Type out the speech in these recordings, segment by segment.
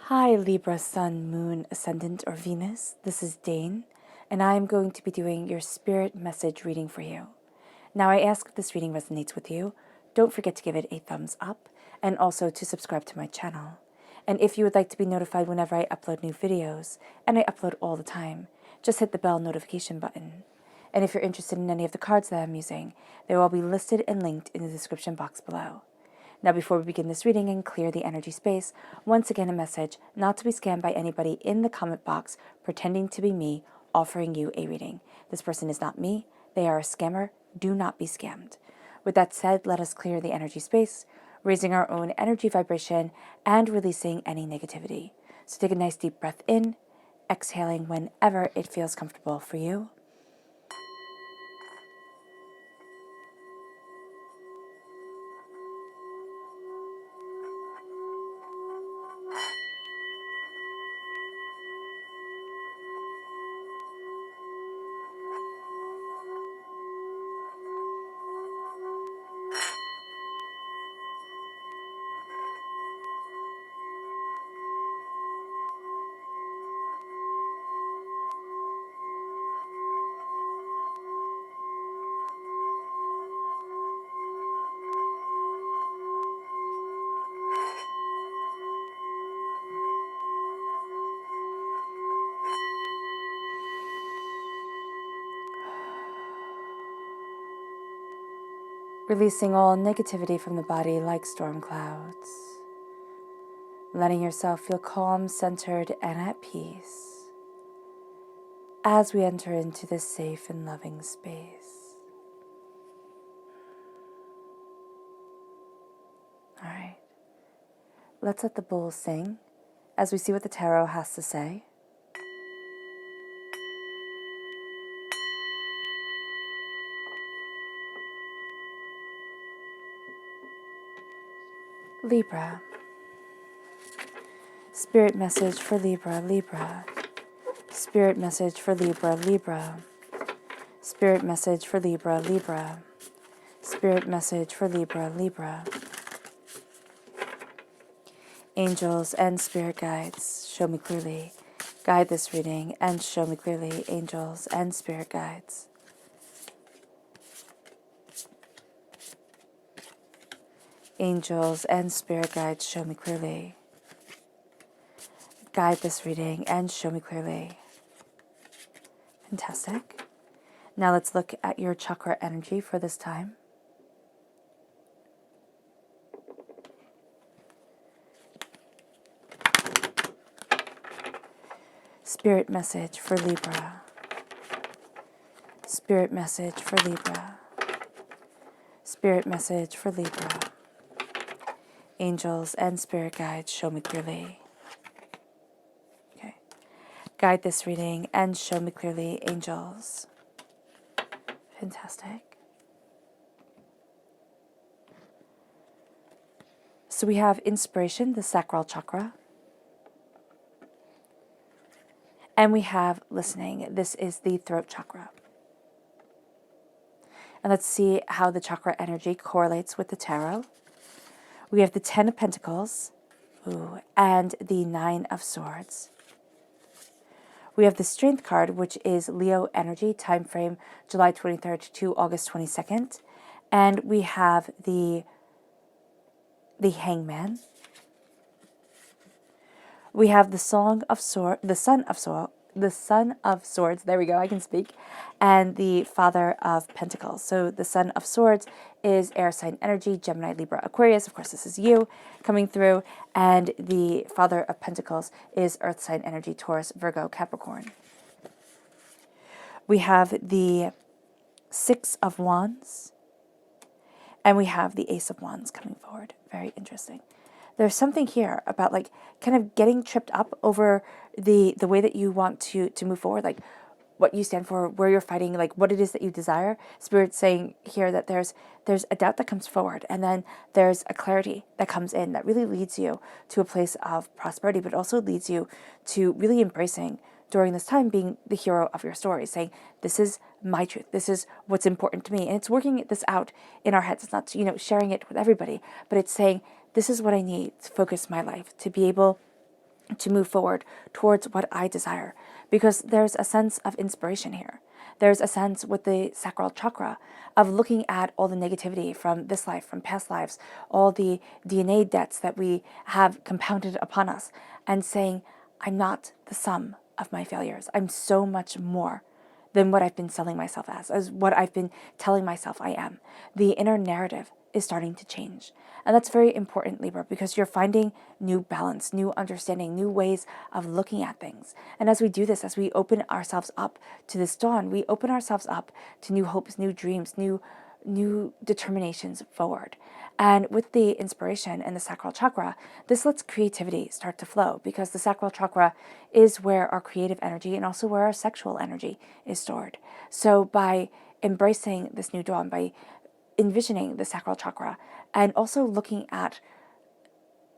Hi Libra, Sun, Moon, Ascendant, or Venus. This is Dane, and I am going to be doing your spirit message reading for you. Now, I ask if this reading resonates with you. Don't forget to give it a thumbs up, and also to subscribe to my channel. And if you would like to be notified whenever I upload new videos, and I upload all the time, just hit the bell notification button. And if you're interested in any of the cards that I'm using, they will all be listed and linked in the description box below. Now, before we begin this reading and clear the energy space, once again a message not to be scammed by anybody in the comment box pretending to be me offering you a reading. This person is not me. They are a scammer. Do not be scammed. With that said, let us clear the energy space, raising our own energy vibration and releasing any negativity. So take a nice deep breath in, exhaling whenever it feels comfortable for you. Releasing all negativity from the body like storm clouds. Letting yourself feel calm, centered, and at peace as we enter into this safe and loving space. All right. Let's let the bull sing as we see what the tarot has to say. Libra. Spirit message for Libra, Libra. Spirit message for Libra, Libra. Spirit message for Libra, Libra. Spirit message for Libra, Libra. Angels and spirit guides, show me clearly. Guide this reading and show me clearly, angels and spirit guides. Angels and spirit guides, show me clearly. Guide this reading and show me clearly. Fantastic. Now let's look at your chakra energy for this time. Spirit message for Libra. Spirit message for Libra. Spirit message for Libra. Angels and spirit guides, show me clearly. Okay. Guide this reading and show me clearly, angels. Fantastic. So we have inspiration, the sacral chakra. And we have listening. This is the throat chakra. And let's see how the chakra energy correlates with the tarot. We have the Ten of Pentacles, and the Nine of Swords. We have the Strength card, which is Leo energy, time frame July 23rd to August 22nd. And we have the Hangman. We have the Son of Swords, there we go, I can speak, and the Father of Pentacles. So the Son of Swords is air sign energy, Gemini, Libra, Aquarius. Of course, this is you coming through. And the Father of Pentacles is earth sign energy, Taurus, Virgo, Capricorn. We have the Six of Wands, and we have the Ace of Wands coming forward. Very interesting. There's something here about like kind of getting tripped up over the way that you want to move forward, like what you stand for, where you're fighting, like what it is that you desire. Spirit's saying here that there's a doubt that comes forward, and then there's a clarity that comes in that really leads you to a place of prosperity, but also leads you to really embracing during this time being the hero of your story, saying, this is my truth, this is what's important to me. And it's working this out in our heads. It's not, sharing it with everybody, but it's saying, this is what I need to focus my life, to be able to move forward towards what I desire, because there's a sense of inspiration here. There's a sense with the sacral chakra of looking at all the negativity from this life, from past lives, all the DNA debts that we have compounded upon us, and saying, I'm not the sum of my failures. I'm so much more than what I've been selling myself as what I've been telling myself I am. The inner narrative is starting to change. And that's very important, Libra, because you're finding new balance, new understanding, new ways of looking at things. And as we do this, as we open ourselves up to this dawn, we open ourselves up to new hopes, new dreams, new determinations forward. And with the inspiration and the sacral chakra, this lets creativity start to flow, because the sacral chakra is where our creative energy and also where our sexual energy is stored. So by embracing this new dawn, by envisioning the sacral chakra, and also looking at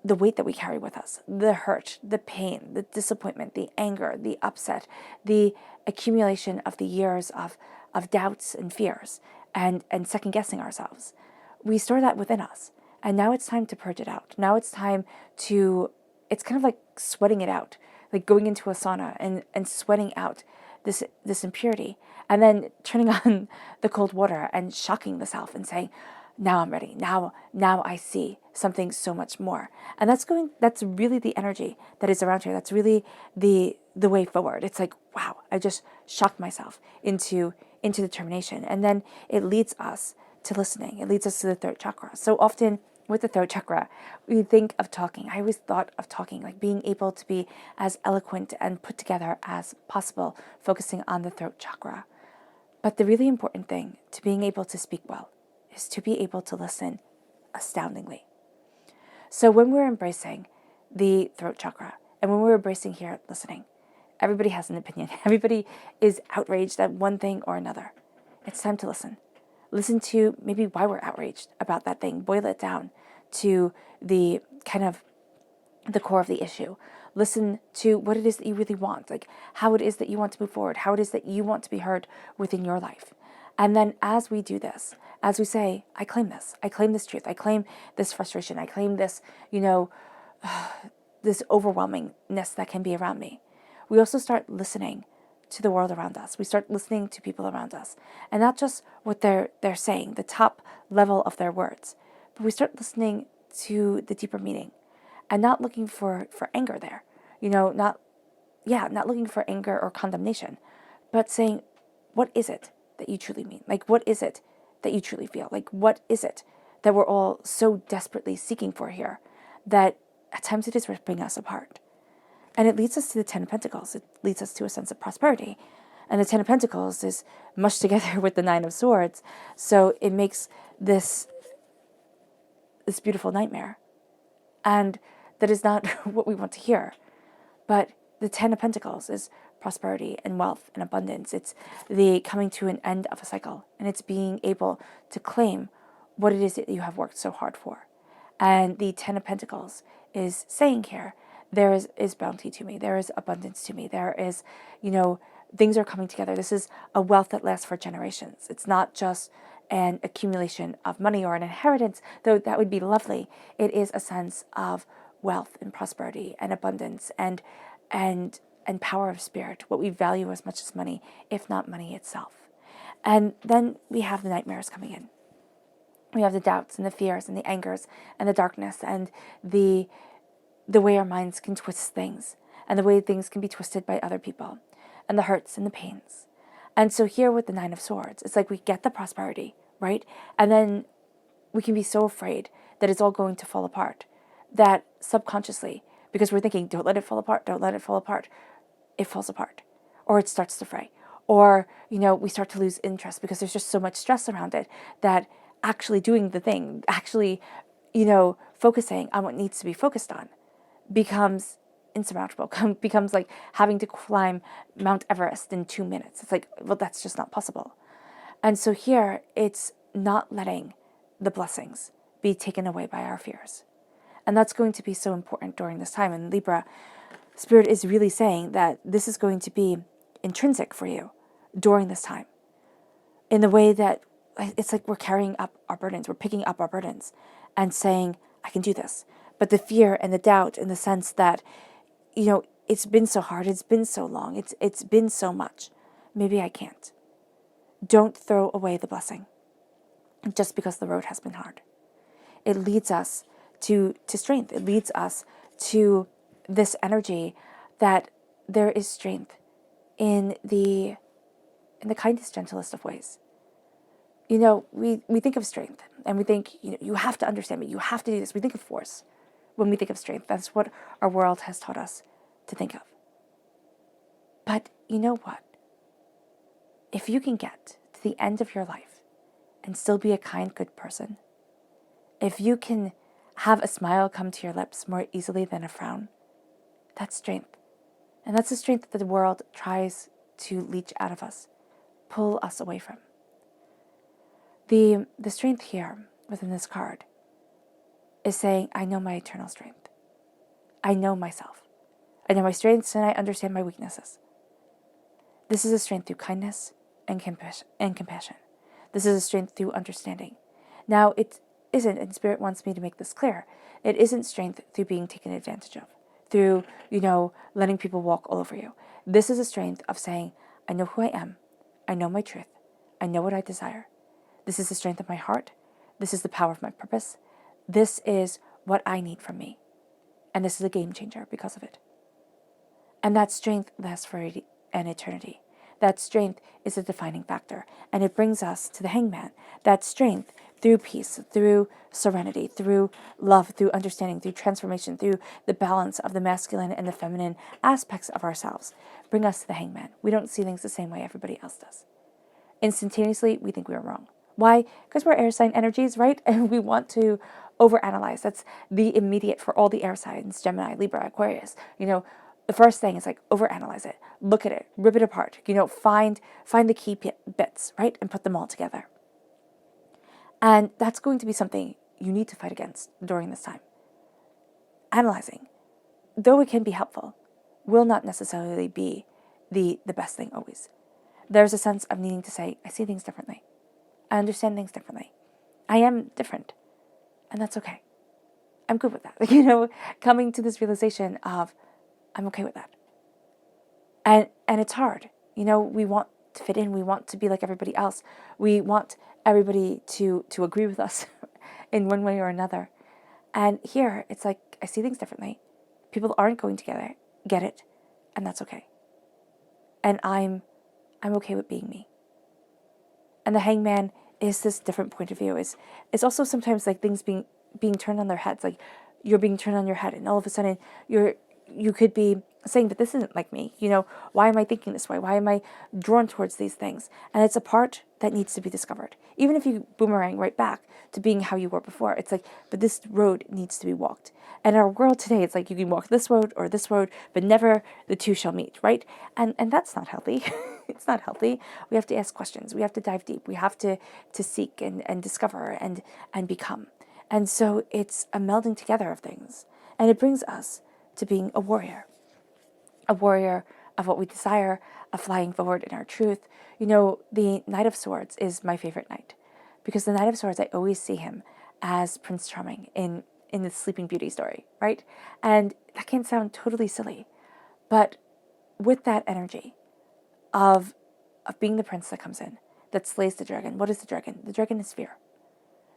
the weight that we carry with us, the hurt, the pain, the disappointment, the anger, the upset, the accumulation of the years of doubts and fears and second guessing ourselves. We store that within us. And now it's time to purge it out. Now it's time to, it's kind of like sweating it out, like going into a sauna and sweating out this impurity, and then turning on the cold water and shocking the self and saying, now I'm ready. Now I see something so much more. And that's really the energy that is around here. That's really the way forward. It's like, wow, I just shocked myself into determination. And then it leads us to listening. It leads us to the third chakra. So often with the third chakra, we think of talking. I always thought of talking, like being able to be as eloquent and put together as possible, focusing on the third chakra. But the really important thing to being able to speak well is to be able to listen astoundingly. So when we're embracing the throat chakra, and when we're embracing here listening, everybody has an opinion. Everybody is outraged at one thing or another. It's time to listen. Listen to maybe why we're outraged about that thing. Boil it down to the kind of the core of the issue. Listen to what it is that you really want, like how it is that you want to move forward, how it is that you want to be heard within your life. And then as we do this, as we say, I claim this truth, I claim this frustration, I claim this, this overwhelmingness that can be around me. We also start listening to the world around us. We start listening to people around us, and not just what they're saying, the top level of their words, but we start listening to the deeper meaning, and not looking for anger there, not looking for anger or condemnation, but saying, what is it that you truly mean? Like, what is it that you truly feel? Like, what is it that we're all so desperately seeking for here that at times it is ripping us apart? And it leads us to the Ten of Pentacles. It leads us to a sense of prosperity. And the Ten of Pentacles is mushed together with the Nine of Swords. So it makes this beautiful nightmare. And that is not what we want to hear. But the Ten of Pentacles is prosperity and wealth and abundance. It's the coming to an end of a cycle. And it's being able to claim what it is that you have worked so hard for. And the Ten of Pentacles is saying here, there is bounty to me. There is abundance to me. There is, things are coming together. This is a wealth that lasts for generations. It's not just an accumulation of money or an inheritance, though that would be lovely. It is a sense of wealth and prosperity and abundance and power of spirit, what we value as much as money, if not money itself. And then we have the nightmares coming in. We have the doubts and the fears and the angers and the darkness and the way our minds can twist things and the way things can be twisted by other people and the hurts and the pains. And so here with the Nine of Swords, it's like we get the prosperity, right? And then we can be so afraid that it's all going to fall apart that subconsciously, because we're thinking, don't let it fall apart, it falls apart, or it starts to fray, or, we start to lose interest because there's just so much stress around it that actually doing the thing, actually, focusing on what needs to be focused on becomes insurmountable, becomes like having to climb Mount Everest in 2 minutes. It's like, well, that's just not possible. And so here, it's not letting the blessings be taken away by our fears. And that's going to be so important during this time. And Libra, Spirit is really saying that this is going to be intrinsic for you during this time, in the way that it's like we're carrying up our burdens, we're picking up our burdens and saying, I can do this. But the fear and the doubt in the sense that it's been so hard, it's been so long, it's been so much. Maybe I can't. Don't throw away the blessing just because the road has been hard. It leads us to strength. It leads us to this energy that there is strength in the kindest, gentlest of ways. We think of strength and we think, you have to understand me, you have to do this. We think of force when we think of strength. That's what our world has taught us to think of. But you know what? If you can get to the end of your life and still be a kind, good person, if you can have a smile come to your lips more easily than a frown, that's strength. And that's the strength that the world tries to leech out of us, pull us away from. The strength here within this card is saying, I know my eternal strength. I know myself. I know my strengths and I understand my weaknesses. This is a strength through kindness and compassion. This is a strength through understanding. Now, it isn't, and Spirit wants me to make this clear, it isn't strength through being taken advantage of, through, letting people walk all over you. This is a strength of saying, I know who I am. I know my truth. I know what I desire. This is the strength of my heart. This is the power of my purpose. This is what I need from me. And this is a game changer because of it. And that strength lasts for an eternity. That strength is a defining factor. And it brings us to the Hangman. That strength through peace, through serenity, through love, through understanding, through transformation, through the balance of the masculine and the feminine aspects of ourselves, bring us to the Hangman. We don't see things the same way everybody else does. Instantaneously, we think we are wrong. Why? Because we're air sign energies, right? And we want to overanalyze. That's the immediate for all the air signs, Gemini, Libra, Aquarius. The first thing is like overanalyze it, look at it, rip it apart. Find the key bits, right, and put them all together. And that's going to be something you need to fight against during this time. Analyzing, though it can be helpful, will not necessarily be the best thing always. There's a sense of needing to say, I see things differently. I understand things differently. I am different. And that's okay. I'm good with that. Coming to this realization of, I'm okay with that. And it's hard. We want to fit in. We want to be like everybody else. We want everybody to agree with us in one way or another. And here, it's like, I see things differently. People aren't going to get it, and that's okay. And I'm okay with being me. And the Hangman is this different point of view. It's also sometimes like things being turned on their heads. Like you're being turned on your head, and all of a sudden you could be saying, but this isn't like me. Why am I thinking this way? Why am I drawn towards these things? And it's a part that needs to be discovered. Even if you boomerang right back to being how you were before, it's like, but this road needs to be walked. And our world today, it's like you can walk this road or this road, but never the two shall meet, right? And that's not healthy. It's not healthy. We have to ask questions. We have to dive deep. We have to seek and discover and become. And so it's a melding together of things. And it brings us to being a warrior of what we desire, of flying forward in our truth. The Knight of Swords is my favorite knight, because the Knight of Swords, I always see him as Prince Charming in the Sleeping Beauty story, right? And that can sound totally silly, but with that energy of being the prince that comes in, that slays the dragon. What is the dragon? The dragon is fear.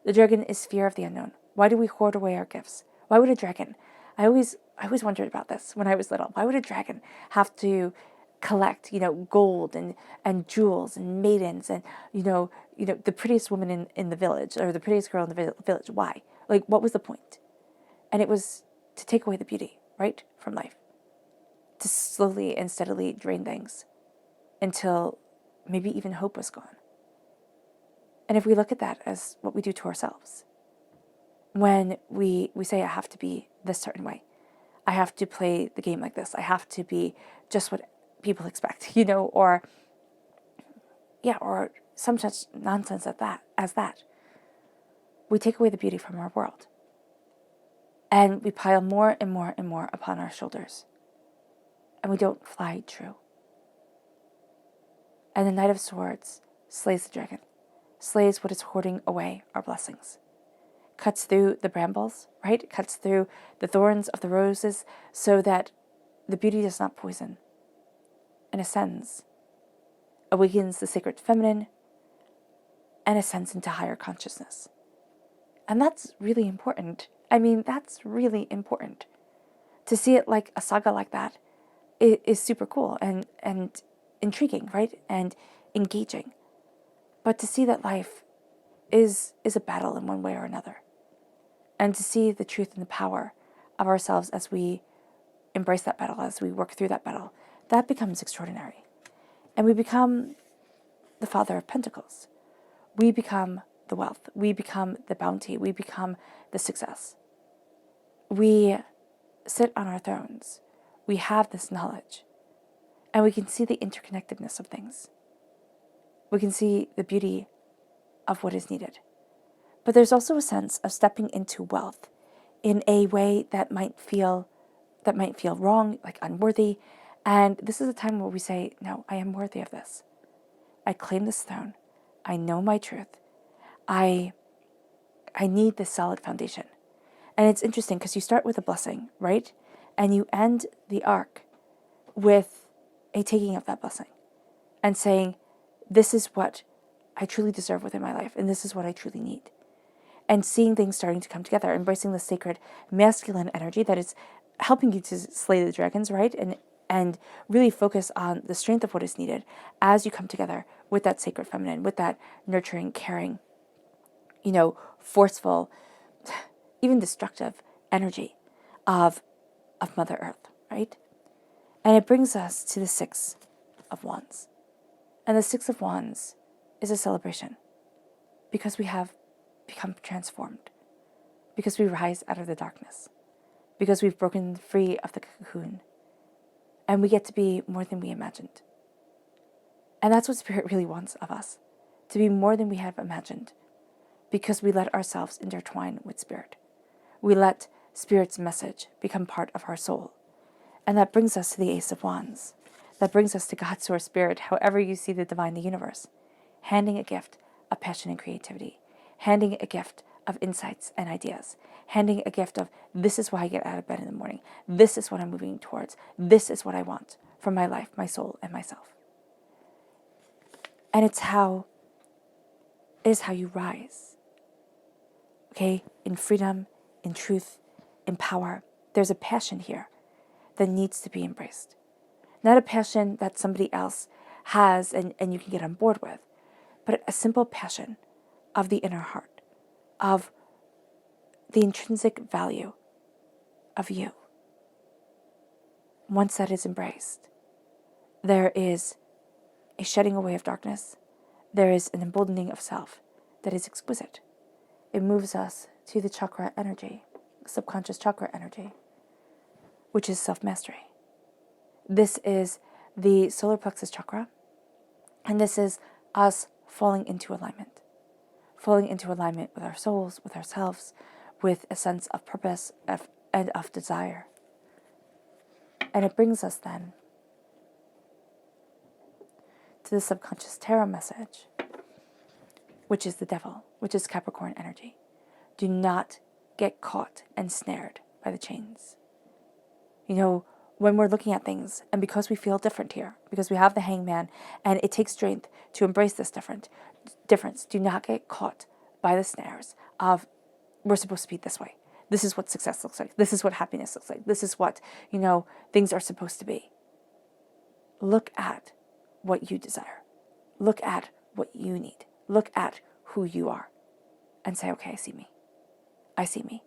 The dragon is fear of the unknown. Why do we hoard away our gifts? Why would a dragon? I always wondered about this when I was little. Why would a dragon have to collect, gold and jewels and maidens and, the prettiest woman in the village, or the prettiest girl in the village? Why? Like, what was the point? And it was to take away the beauty, right, from life. To slowly and steadily drain things until maybe even hope was gone. And if we look at that as what we do to ourselves, when we say, I have to be this certain way, I have to play the game like this, I have to be just what people expect, or some such nonsense as that, we take away the beauty from our world. And we pile more and more and more upon our shoulders. And we don't fly true. And the Knight of Swords slays the dragon, slays what is hoarding away our blessings. Cuts through the brambles, right? Cuts through the thorns of the roses so that the beauty does not poison, and ascends, awakens the sacred feminine, and ascends into higher consciousness. And that's really important. I mean, that's really important. To see it like a saga like that is super cool and intriguing, right? And engaging. But to see that life is a battle in one way or another. And to see the truth and the power of ourselves as we embrace that battle, as we work through that battle, that becomes extraordinary. And we become the Father of Pentacles. We become the wealth. We become the bounty. We become the success. We sit on our thrones. We have this knowledge. And we can see the interconnectedness of things. We can see the beauty of what is needed. But there's also a sense of stepping into wealth in a way that might feel wrong, like unworthy. And this is a time where we say, no, I am worthy of this. I claim this throne. I know my truth. I need this solid foundation. And it's interesting because you start with a blessing, right? And you end the arc with a taking of that blessing and saying, this is what I truly deserve within my life, and this is what I truly need. And seeing things starting to come together, embracing the sacred masculine energy that is helping you to slay the dragons, right? And really focus on the strength of what is needed as you come together with that sacred feminine, with that nurturing, caring, forceful, even destructive energy of Mother Earth, right? And it brings us to the Six of Wands. And the Six of Wands is a celebration because we have become transformed, because we rise out of the darkness, because we've broken free of the cocoon, and we get to be more than we imagined. And that's what Spirit really wants of us, to be more than we have imagined, because we let ourselves intertwine with Spirit. We let Spirit's message become part of our soul. And that brings us to the Ace of Wands. That brings us to God's Source Spirit, however you see the divine, the universe, handing a gift of passion and creativity, handing a gift of insights and ideas, handing a gift of, this is why I get out of bed in the morning. This is what I'm moving towards. This is what I want for my life, my soul, and myself. And it is how you rise. Okay? In freedom, in truth, in power. There's a passion here that needs to be embraced. Not a passion that somebody else has and you can get on board with, but a simple passion of the inner heart, of the intrinsic value of you. Once that is embraced, there is a shedding away of darkness. There is an emboldening of self that is exquisite. It moves us to the chakra energy, subconscious chakra energy, which is self-mastery. This is the solar plexus chakra, and this is us falling into alignment with our souls, with ourselves, with a sense of purpose and of desire. And it brings us then to the subconscious tarot message, which is the devil, which is Capricorn energy. Do not get caught and snared by the chains. When we're looking at things, and because we feel different here, because we have the hangman, and it takes strength to embrace this difference, do not get caught by the snares of, we're supposed to be this way. This is what success looks like. This is what happiness looks like. This is what, things are supposed to be. Look at what you desire. Look at what you need. Look at who you are and say, okay, I see me. I see me.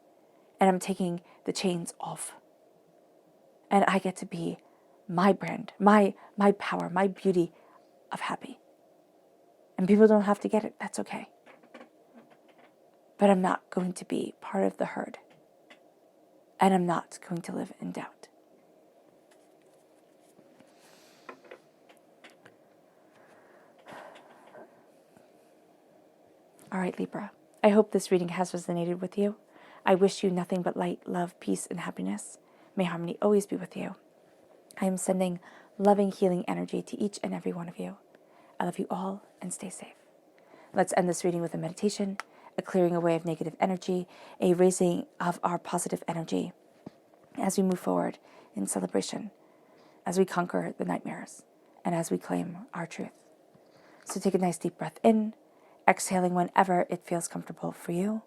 And I'm taking the chains off. And I get to be my brand, my power, my beauty of happy. And people don't have to get it. That's okay. But I'm not going to be part of the herd. And I'm not going to live in doubt. All right, Libra. I hope this reading has resonated with you. I wish you nothing but light, love, peace, and happiness. May harmony always be with you. I am sending loving, healing energy to each and every one of you. I love you all and stay safe. Let's end this reading with a meditation, a clearing away of negative energy, a raising of our positive energy as we move forward in celebration as we conquer the nightmares and as we claim our truth. So take a nice deep breath in, exhaling whenever it feels comfortable for you.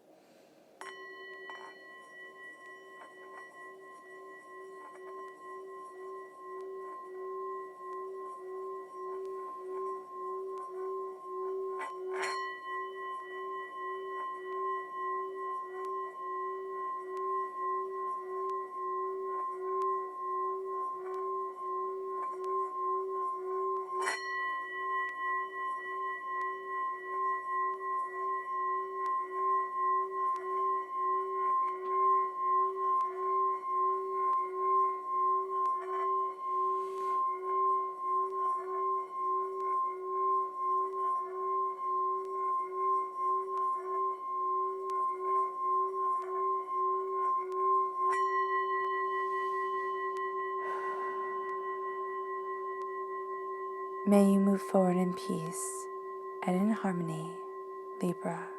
May you move forward in peace and in harmony, Libra.